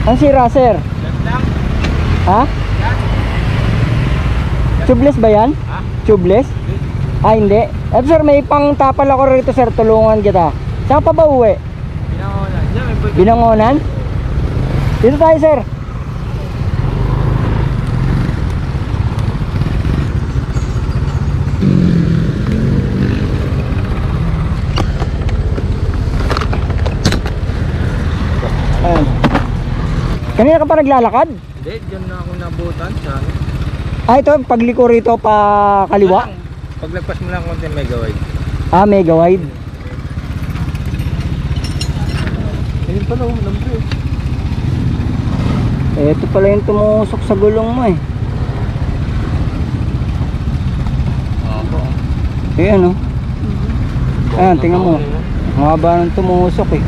Ang sira, sir? Lang. Ha? Tubeless ba yan? Ha? Tubeless? Ah, hindi. Eh, sir, may pang tapal ako rito, sir. Tulungan kita. Saan pa ba uwi? Binangonan. Diyan, may pwede. Binangonan? Dito tayo, sir. Ayan. Kanina ka pa naglalakad? Hindi, diyan na ako nabutan sa ano. Ah, ito, pagliko rito pa kaliwa? Paglagpas mo lang konti may gaway. Ah, mega wide. Ayun pala, lambo Eh, ito pala yung tumusok sa gulong mo eh. Opo. Ayan, oh. Ayan, tingnan mo. Ang haba ng tumusok eh.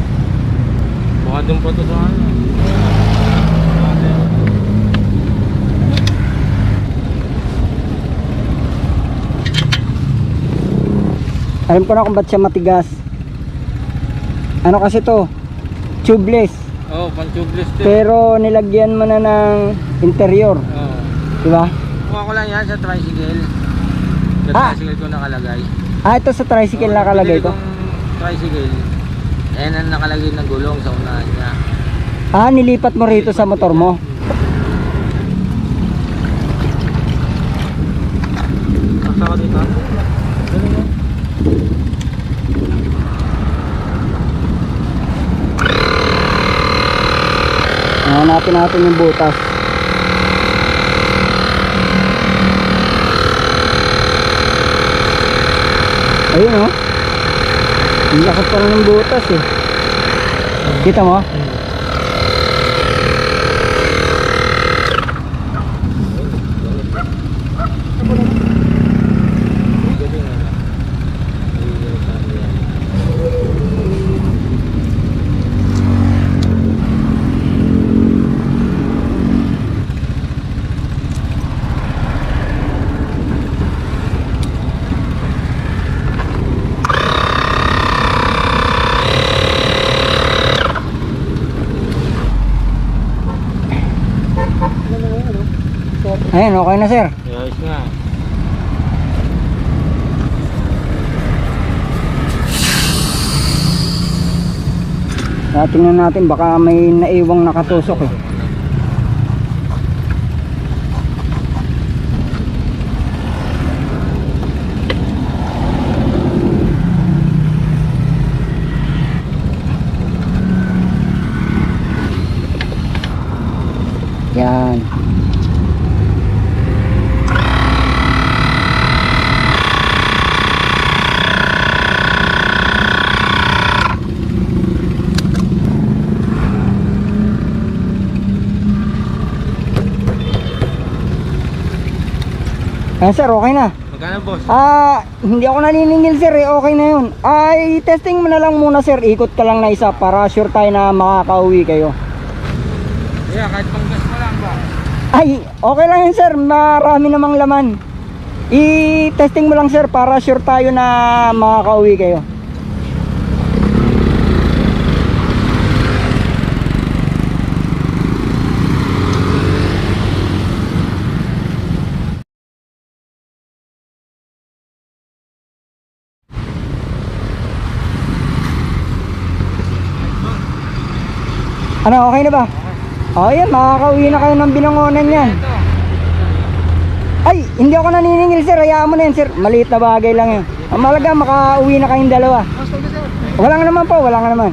Baka doon pa ito sa ano. Alam ko na kung ba't siya matigas. Ano kasi to? Tubeless. Oo, pan-tubeless din. Pero nilagyan mo na ng interior. Oo. Diba? Kuha ko lang yan sa tricycle. Sa Ah. tricycle ko nakalagay. Ah, ito sa tricycle nakalagay Binili to. kong tricycle. Ayan ang nakalagay na gulong sa unahan niya. Ah, nilipat mo rito sa motor mo. Saka ka dito. Ganun mo. Hanapin natin yung butas. Ayun, oh. Ang lakas pala ng butas eh. Kita mo? Ayan, okay na, sir. Ayos nga. Tingnan natin, baka may naiwang nakatusok eh. Yan. Ayan, sir, okay na. Magkano, boss? Ah, hindi ako naniningil, sir, eh. Okay na yun. Ay, testing mo na lang muna, sir. Ikot ka lang na isa para sure tayo na makakauwi kayo. Yeah, kahit pang gas mo lang ba? Ay, okay lang yun, sir. Marami namang laman. I-testing mo lang, sir, para sure tayo na makakauwi kayo. Ano, okay na ba? O, yan, makakauwi na kayo ng Binangonan yan. Ay, hindi ako naniningil, sir. Hayaan mo na yan, sir. Maliit na bagay lang yan. Ang malaga, makauwi na kayong dalawa. Wala nga naman po, wala nga naman.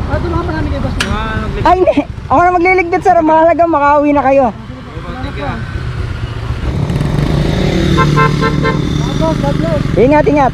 Tulungan pa namin kayo, boss. Ay, hindi. Ako na magliligpit, sir. Ang mahalaga, makauwi na kayo. Ingat, ingat.